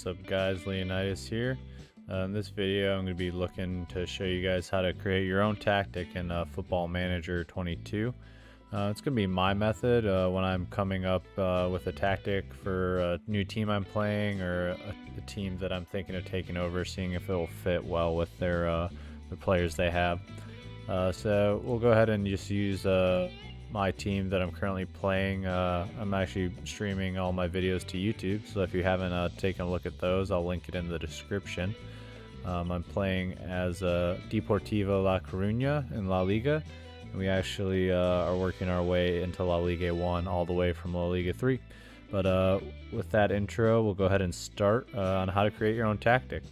What's up guys, Leonidas here. In this video I'm going to be looking to show you guys how to create your own tactic in Football Manager 22. It's going to be my method when I'm coming up with a tactic for a new team I'm playing or a team that I'm thinking of taking over, seeing if it will fit well with the players they have. So we'll go ahead and just use my team that I'm currently playing. I'm actually streaming all my videos to YouTube, so if you haven't taken a look at those, I'll link it in the description. I'm playing as Deportivo La Coruña in La Liga, and we actually are working our way into La Liga 1 all the way from La Liga 3. But with that intro, we'll go ahead and start on how to create your own tactic.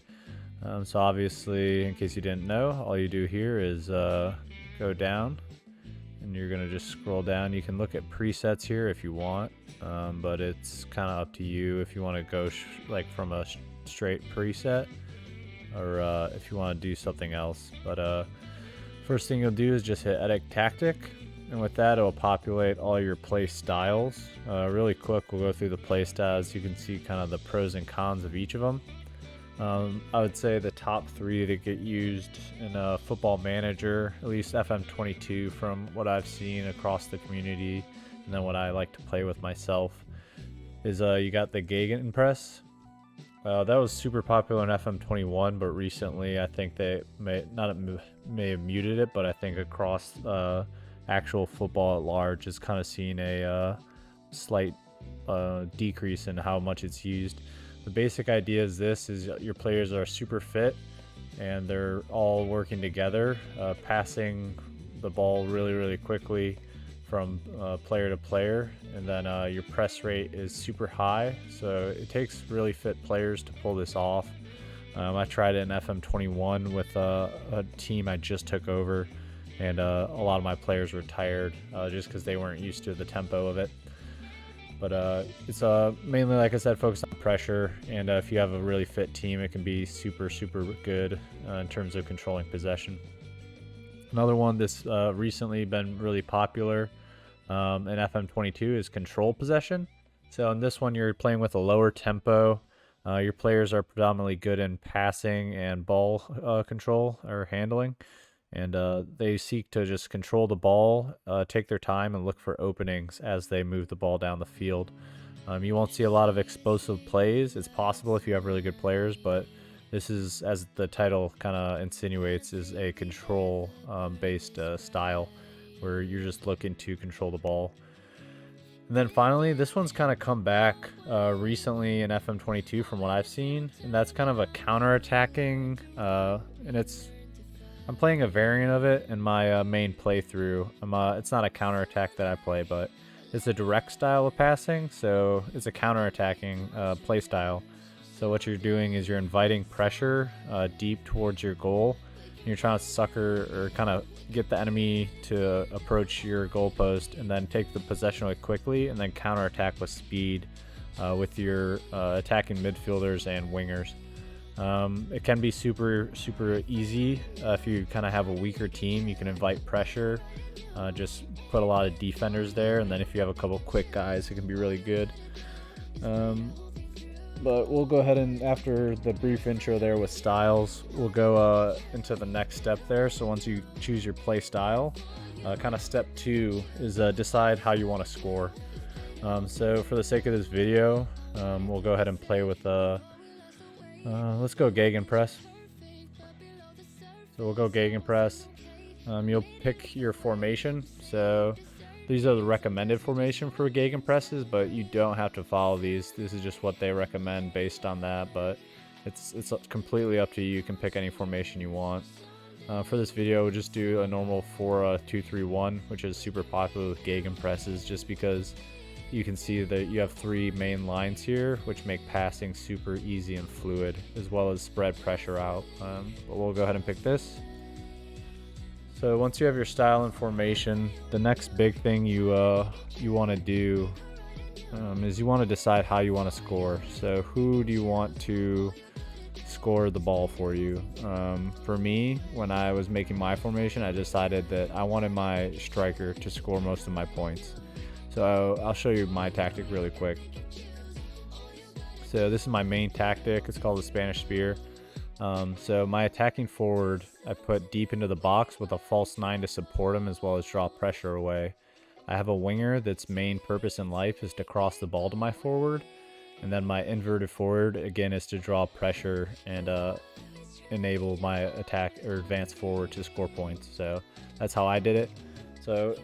So obviously, in case you didn't know, all you do here is go down, and you're gonna just scroll down. You can look at presets here if you want, but it's kind of up to you if you want to go like from a straight preset, or if you want to do something else. But first thing you'll do is just hit edit tactic, and with that it will populate all your play styles. Really quick, we'll go through the play styles. You can see kind of the pros and cons of each of them. I would say the top three that get used in Football Manager, at least FM22 from what I've seen across the community, and then what I like to play with myself, is you got the Gegenpress. That was super popular in FM21, but recently I think they may have muted it, but I think across actual football at large is kind of seeing a slight decrease in how much it's used. The basic idea is your players are super fit and they're all working together, passing the ball really quickly from player to player, and then your press rate is super high, so it takes really fit players to pull this off. I tried it in FM21 with a team I just took over, and a lot of my players were tired just because they weren't used to the tempo of it. But it's mainly, like I said, focused on pressure, and if you have a really fit team, it can be super good in terms of controlling possession. Another one that's recently been really popular in FM22 is control possession. So in this one, you're playing with a lower tempo. Your players are predominantly good in passing and ball control or handling, and they seek to just control the ball, take their time, and look for openings as they move the ball down the field. You won't see a lot of explosive plays. It's possible if you have really good players, but this is, as the title kind of insinuates, is a control based style where you're just looking to control the ball. And then finally, this one's kind of come back recently in FM22 from what I've seen, and that's kind of a counter-attacking, and I'm playing a variant of it in my main playthrough. It's not a counterattack that I play, but it's a direct style of passing, so it's a counterattacking play style. So what you're doing is you're inviting pressure deep towards your goal, and you're trying to sucker or kind of get the enemy to approach your goalpost, and then take the possession away quickly, and then counterattack with speed with your attacking midfielders and wingers. It can be super easy if you kind of have a weaker team. You can invite pressure, just put a lot of defenders there, and then if you have a couple quick guys, it can be really good. But we'll go ahead and, after the brief intro there with styles, we'll go into the next step there. So once you choose your play style, kind of step 2 is decide how you want to score. So for the sake of this video, we'll go ahead and play with let's go Gegenpress. So we'll go Gegenpress. You'll pick your formation. So these are the recommended formation for Gegenpresses, but you don't have to follow these. This is just what they recommend based on that, but it's completely up to you. You can pick any formation you want. For this video, we'll just do a normal 4-2-3-1, which is super popular with Gegenpresses, just because you can see that you have 3 main lines here, which make passing super easy and fluid, as well as spread pressure out. But we'll go ahead and pick this. So once you have your style and formation, the next big thing you want to do is you want to decide how you want to score. So who do you want to score the ball for you? For me, when I was making my formation, I decided that I wanted my striker to score most of my points. So I'll show you my tactic really quick. So this is my main tactic. It's called the Spanish Spear. So my attacking forward, I put deep into the box with a false 9 to support him as well as draw pressure away. I have a winger that's main purpose in life is to cross the ball to my forward. And then my inverted forward, again, is to draw pressure and enable my attack or advance forward to score points. So that's how I did it. So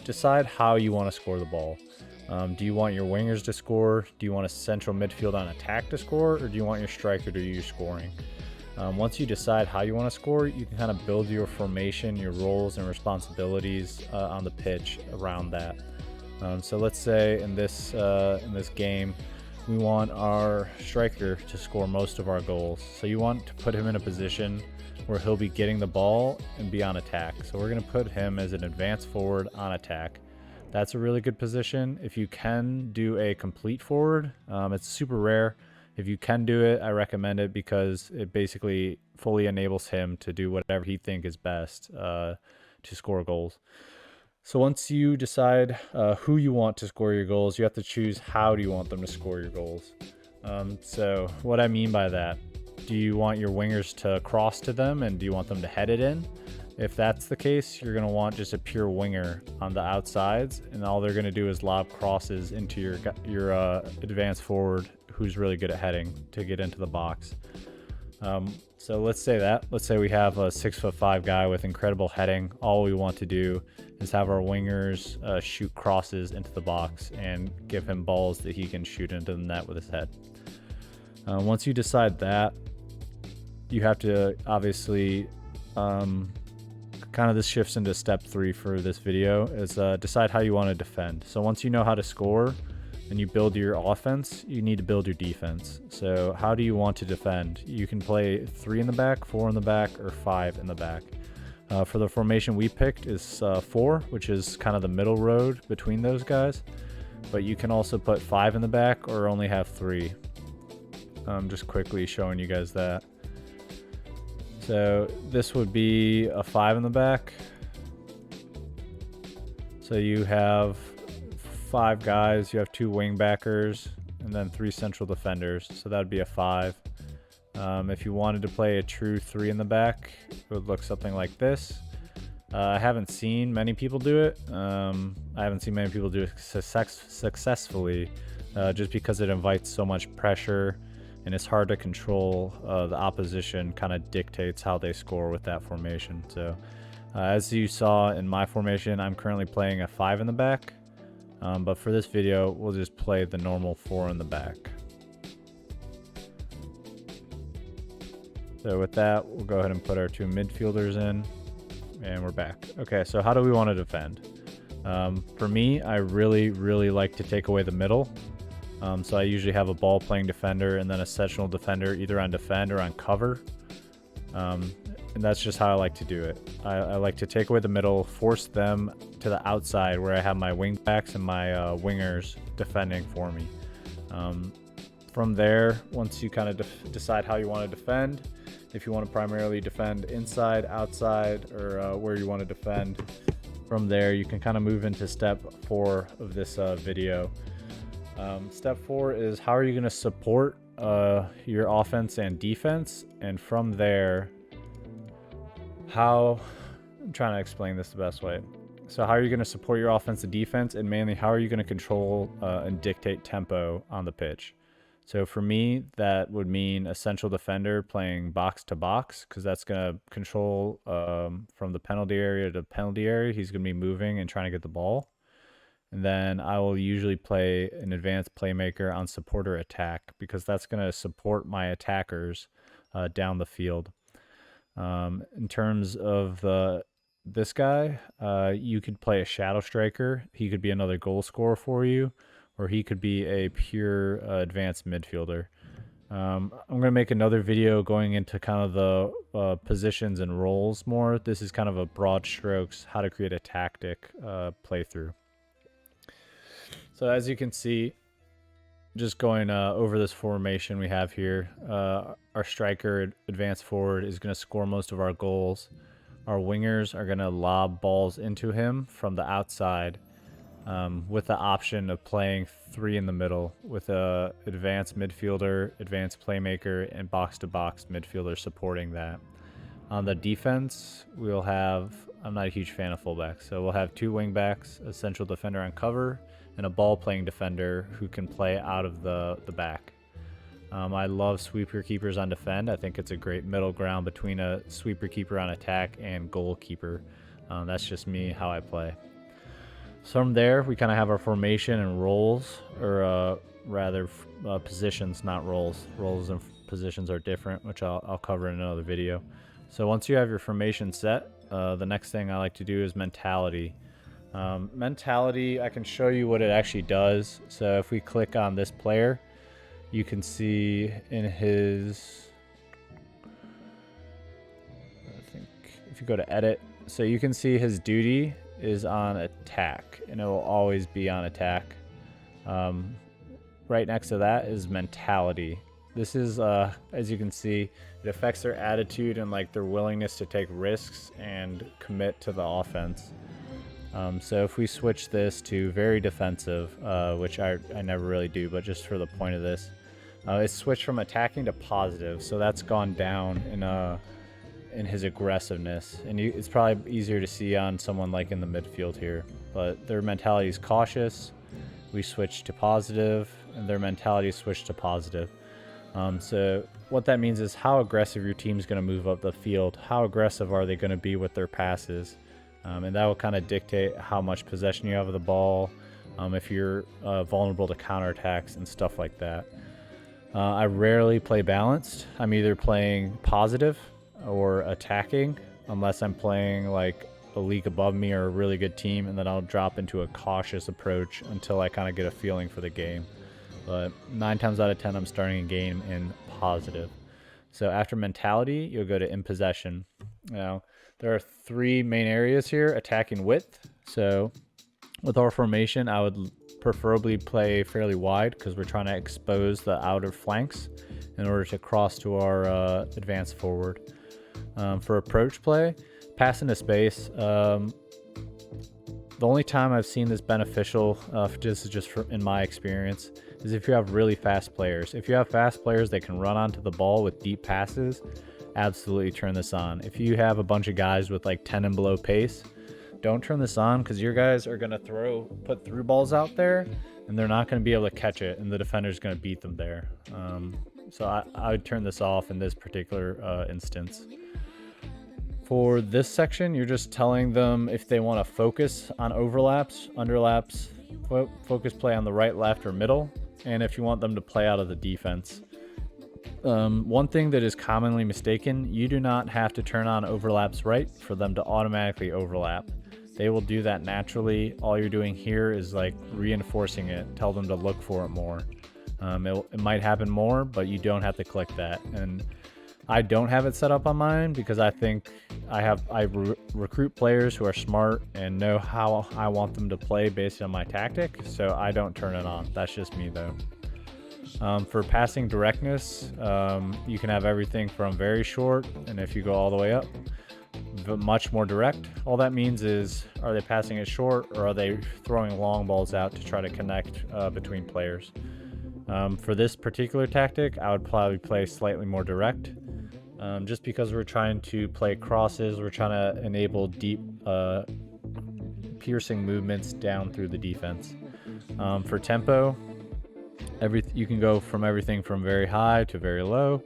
decide how you want to score the ball. Do you want your wingers to score? Do you want a central midfield on attack to score? Or do you want your striker to do your scoring? Once you decide how you want to score, you can kind of build your formation, your roles and responsibilities on the pitch around that. So let's say in this game, we want our striker to score most of our goals. So you want to put him in a position where he'll be getting the ball and be on attack. So we're going to put him as an advanced forward on attack. That's a really good position. If you can do a complete forward, it's super rare. If you can do it, I recommend it because it basically fully enables him to do whatever he thinks is best to score goals. So once you decide who you want to score your goals, you have to choose how do you want them to score your goals. So what I mean by that, do you want your wingers to cross to them and do you want them to head it in? If that's the case, you're going to want just a pure winger on the outsides, and all they're going to do is lob crosses into your advanced forward who's really good at heading to get into the box. So let's say we have a 6'5" guy with incredible heading. All we want to do is have our wingers shoot crosses into the box and give him balls that he can shoot into the net with his head. Once you decide that, you have to obviously kind of this shifts into step 3 for this video is decide how you want to defend. So once you know how to score and you build your offense, you need to build your defense. So how do you want to defend? You can play 3 in the back, 4 in the back, or 5 in the back. For the formation we picked is 4, which is kind of the middle road between those guys. But you can also put 5 in the back or only have 3. Just quickly showing you guys that. So this would be a 5 in the back. So you have 5 guys, you have 2 wing backers, and then 3 central defenders. So that would be a 5. If you wanted to play a true 3 in the back, it would look something like this. I haven't seen many people do it. I haven't seen many people do it successfully just because it invites so much pressure and it's hard to control. The opposition kind of dictates how they score with that formation. So as you saw in my formation, I'm currently playing a 5 in the back. But for this video, we'll just play the normal 4 in the back. So with that, we'll go ahead and put our 2 midfielders in, and we're back. Okay, so how do we want to defend? For me, I really like to take away the middle. So I usually have a ball playing defender and then a sectional defender either on defend or on cover. And that's just how I like to do it. I like to take away the middle, force them to the outside where I have my wing backs and my wingers defending for me. From there, once you kind of decide how you want to defend, if you want to primarily defend inside, outside, or where you want to defend, from there you can kind of move into step 4 of this video. Step 4 is how are you going to support your offense and defense, and from there, I'm trying to explain this the best way. So how are you going to support your offense and defense, and mainly how are you going to control and dictate tempo on the pitch? So for me, that would mean a central defender playing box to box, because that's going to control from the penalty area to penalty area. He's going to be moving and trying to get the ball. And then I will usually play an advanced playmaker on supporter attack, because that's going to support my attackers down the field. In terms of this guy, you could play a shadow striker. He could be another goal scorer for you, or he could be a pure advanced midfielder. I'm going to make another video going into kind of the positions and roles more. This is kind of a broad strokes, how to create a tactic playthrough. So as you can see, just going over this formation we have here, our striker, advanced forward, is going to score most of our goals. Our wingers are going to lob balls into him from the outside. with the option of playing 3 in the middle with a advanced midfielder, advanced playmaker, and box-to-box midfielder supporting that. On the defense, we'll have, I'm not a huge fan of fullbacks, so we'll have 2 wingbacks, a central defender on cover, and a ball-playing defender who can play out of the back. I love sweeper keepers on defend. I think it's a great middle ground between a sweeper keeper on attack and goalkeeper. That's just me, how I play. So from there, we kind of have our formation and roles, or rather positions, not roles. Roles and positions are different, which I'll cover in another video. So once you have your formation set, the next thing I like to do is mentality. Mentality, I can show you what it actually does. So if we click on this player, you can see in his, I think if you go to edit, so you can see his duty is on attack, and it will always be on attack. Right next to that is mentality. This is, as you can see, it affects their attitude and like their willingness to take risks and commit to the offense. So if we switch this to very defensive, which I never really do, but just for the point of this, it's switched from attacking to positive. So that's gone down in his aggressiveness, and it's probably easier to see on someone like in the midfield here. But their mentality is cautious. We switch to positive, and their mentality is switched to positive. So what that means is how aggressive your team's going to move up the field. How aggressive are they going to be with their passes? And that will kind of dictate how much possession you have of the ball, if you're vulnerable to counterattacks and stuff like that. I rarely play balanced. I'm either playing positive or attacking, unless I'm playing like a league above me or a really good team, and then I'll drop into a cautious approach until I kind of get a feeling for the game. But 9 times out of 10, I'm starting a game in positive. So after mentality, you'll go to in possession. Now, there are 3 main areas here. Attacking width. So with our formation, I would preferably play fairly wide because we're trying to expose the outer flanks in order to cross to our advanced forward. For approach play, pass into space. The only time I've seen this beneficial, this is just in my experience, is if you have really fast players. If you have fast players that can run onto the ball with deep passes, absolutely turn this on. If you have a bunch of guys with like 10 and below pace, don't turn this on, because your guys are going to put through balls out there, and they're not going to be able to catch it, and the defender's going to beat them there. So I would turn this off in this particular instance. For this section, you're just telling them if they want to focus on overlaps, underlaps, focus play on the right, left, or middle, and if you want them to play out of the defense. One thing that is commonly mistaken, you do not have to turn on overlaps right for them to automatically overlap. They will do that naturally. All you're doing here is like reinforcing it. Tell them to look for it more. It might happen more, but you don't have to click that. And I don't have it set up on mine because I think I recruit players who are smart and know how I want them to play based on my tactic, so I don't turn it on. That's just me though. For passing directness, you can have everything from very short, and if you go all the way up, much more direct. All that means is, are they passing it short, or are they throwing long balls out to try to connect between players? For this particular tactic, I would probably play slightly more direct, just because we're trying to play crosses. We're trying to enable deep piercing movements down through the defense. For tempo, you can go from everything from very high to very low,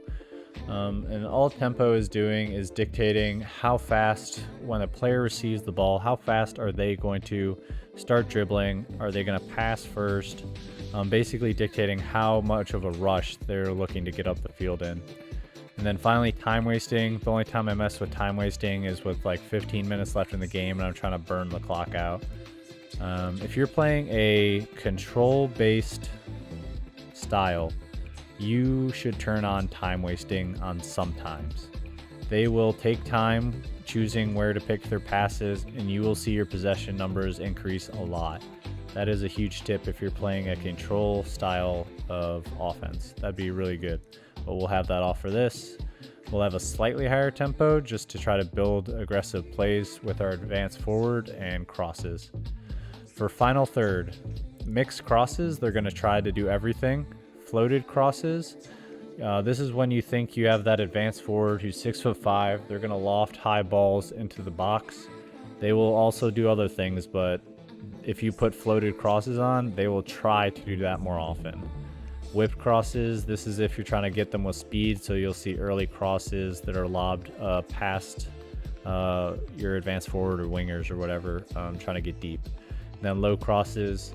and all tempo is doing is dictating how fast, when a player receives the ball, how fast are they going to start dribbling, are they going to pass first, basically dictating how much of a rush they're looking to get up the field in. And then finally, time wasting. The only time I mess with time wasting is with like 15 minutes left in the game and I'm trying to burn the clock out. If you're playing a control-based style, you should turn on time wasting on sometimes. They will take time choosing where to pick their passes, and you will see your possession numbers increase a lot. That is a huge tip if you're playing a control style of offense. That'd be really good. But we'll have that off for this. We'll have a slightly higher tempo just to try to build aggressive plays with our advanced forward and crosses. For final third, mixed crosses, they're going to try to do everything. Floated crosses, this is when you think you have that advanced forward who's 6'5". They're going to loft high balls into the box. They will also do other things, but if you put floated crosses on, they will try to do that more often. Whipped crosses, this is if you're trying to get them with speed, so you'll see early crosses that are lobbed past your advanced forward or wingers or whatever, trying to get deep. And then low crosses,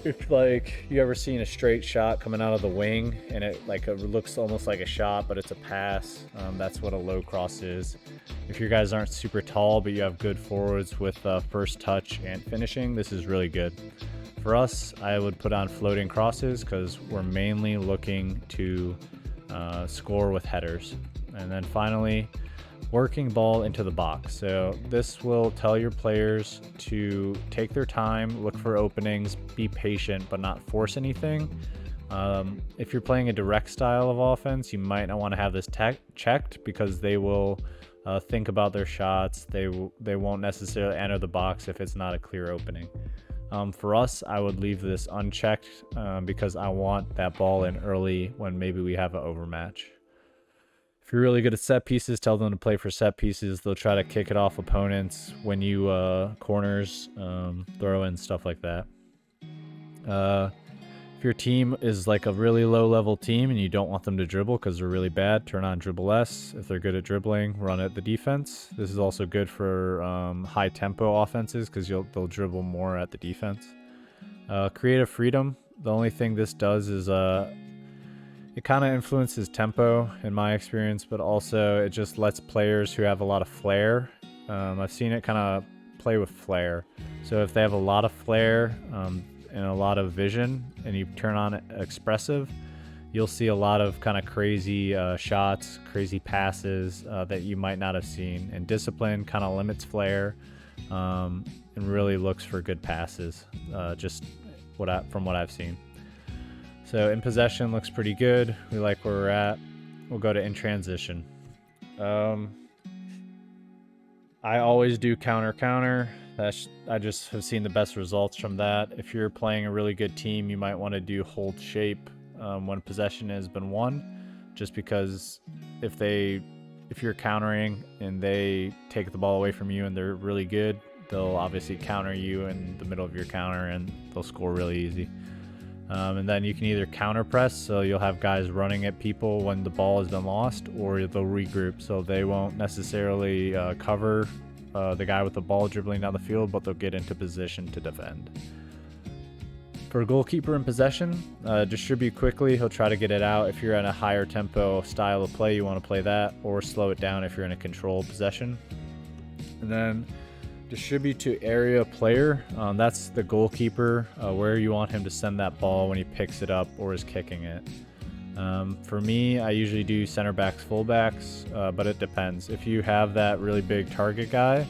if like you ever seen a straight shot coming out of the wing and it looks almost like a shot but it's a pass, that's what a low cross is. If your guys aren't super tall but you have good forwards with first touch and finishing, this is really good. For us, I would put on floating crosses because we're mainly looking to score with headers. And then finally, working ball into the box. So this will tell your players to take their time, look for openings, be patient, but not force anything. If you're playing a direct style of offense, you might not want to have this checked because they will think about their shots. They won't necessarily enter the box if it's not a clear opening. For us, I would leave this unchecked because I want that ball in early when maybe we have an overmatch. If you're really good at set pieces, tell them to play for set pieces. They'll try to kick it off opponents, win you corners, throw in, stuff like that. If your team is like a really low level team and you don't want them to dribble because they're really bad, turn on dribble less. If they're good at dribbling, run at the defense. This is also good for high tempo offenses because they'll dribble more at the defense. Creative freedom. The only thing this does is it kind of influences tempo in my experience, but also it just lets players who have a lot of flair. I've seen it kind of play with flair. So if they have a lot of flair and a lot of vision and you turn on expressive, you'll see a lot of kind of crazy shots, crazy passes that you might not have seen. And discipline kind of limits flair and really looks for good passes, just from what I've seen. So in possession looks pretty good. We like where we're at. We'll go to in transition. I always do counter. I just have seen the best results from that. If you're playing a really good team, you might want to do hold shape when possession has been won, just because if you're countering and they take the ball away from you and they're really good, they'll obviously counter you in the middle of your counter and they'll score really easy. And then you can either counter press, so you'll have guys running at people when the ball has been lost, or they'll regroup, so they won't necessarily cover the guy with the ball dribbling down the field, but they'll get into position to defend. For a goalkeeper in possession, distribute quickly. He'll try to get it out. If you're in a higher tempo style of play, you want to play that, or slow it down if you're in a controlled possession. And then distribute to area player. That's the goalkeeper, where you want him to send that ball when he picks it up or is kicking it. For me, I usually do center backs, fullbacks, but it depends. If you have that really big target guy,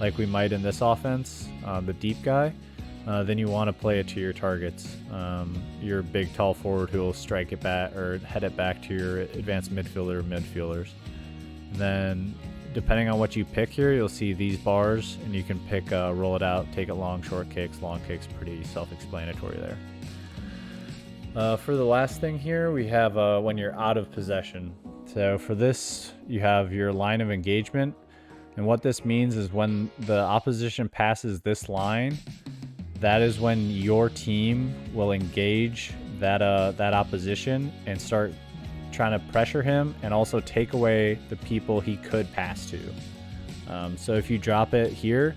like we might in this offense, the deep guy, then you want to play it to your targets. Your big tall forward who will strike it back or head it back to your advanced midfielder or midfielders. And then depending on what you pick here, you'll see these bars and you can pick roll it out, take it long, short kicks, pretty self-explanatory there. For the last thing here, we have when you're out of possession. So for this, you have your line of engagement. And what this means is when the opposition passes this line, that is when your team will engage that opposition and start trying to pressure him and also take away the people he could pass to. So if you drop it here,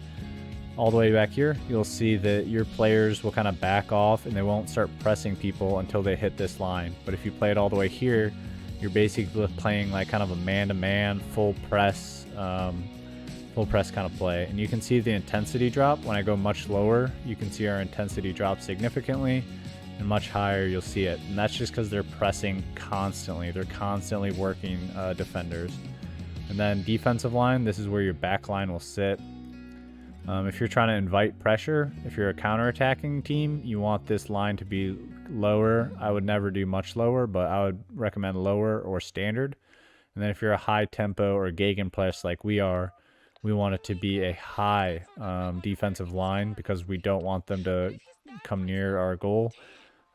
all the way back here, you'll see that your players will kind of back off and they won't start pressing people until they hit this line. But if you play it all the way here, you're basically playing like kind of a man-to-man, full press kind of play. And you can see the intensity drop. When I go much lower, you can see our intensity drop significantly, and much higher you'll see it. And that's just because they're pressing constantly. They're constantly working defenders. And then defensive line, this is where your back line will sit. If you're trying to invite pressure, if you're a counterattacking team, you want this line to be lower. I would never do much lower, but I would recommend lower or standard. And then if you're a high tempo or gegenpress like we are, we want it to be a high defensive line because we don't want them to come near our goal.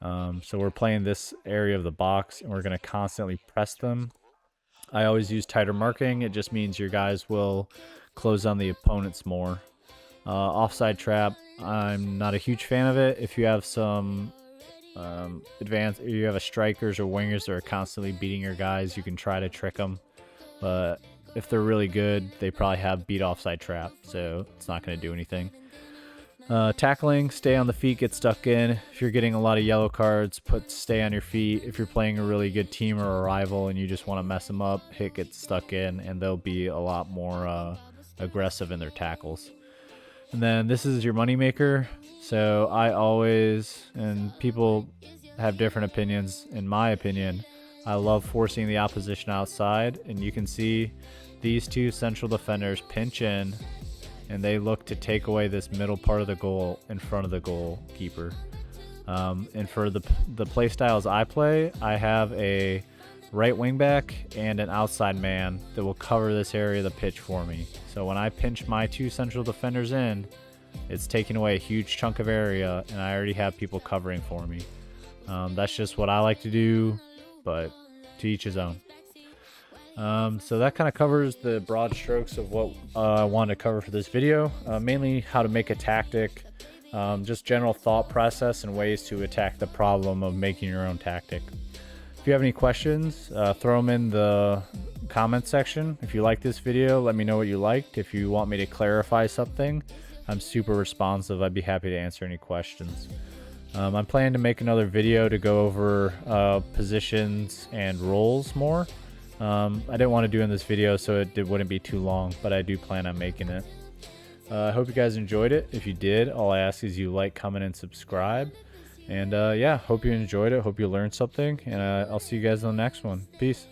So we're playing this area of the box, and we're going to constantly press them. I always use tighter marking. It just means your guys will close on the opponents more. Offside trap, I'm not a huge fan of it. If you have some you have a strikers or wingers that are constantly beating your guys, you can try to trick them. But if they're really good, they probably have beat offside trap, so it's not going to do anything. Tackling, stay on the feet, get stuck in. If you're getting a lot of yellow cards, stay on your feet. If you're playing a really good team or a rival and you just want to mess them up, hit get stuck in, and they'll be a lot more aggressive in their tackles. And then this is your moneymaker. So I always, and people have different opinions, in my opinion, I love forcing the opposition outside, and you can see these two central defenders pinch in, and they look to take away this middle part of the goal in front of the goalkeeper. And for the play styles I play, I have a right wing back and an outside man that will cover this area of the pitch for me. So when I pinch my two central defenders in, it's taking away a huge chunk of area, and I already have people covering for me. That's just what I like to do, but to each his own. So that kind of covers the broad strokes of what I wanted to cover for this video. Mainly how to make a tactic, just general thought process and ways to attack the problem of making your own tactic. If you have any questions, throw them in the comment section. If you like this video, let me know what you liked. If you want me to clarify something, I'm super responsive. I'd be happy to answer any questions. I'm planning to make another video to go over positions and roles more. I didn't want to do in this video so it wouldn't be too long, but I do plan on making it. I hope you guys enjoyed it. If you did, all I ask is you like, comment, and subscribe. And yeah, hope you enjoyed it. Hope you learned something. And I'll see you guys on the next one. Peace.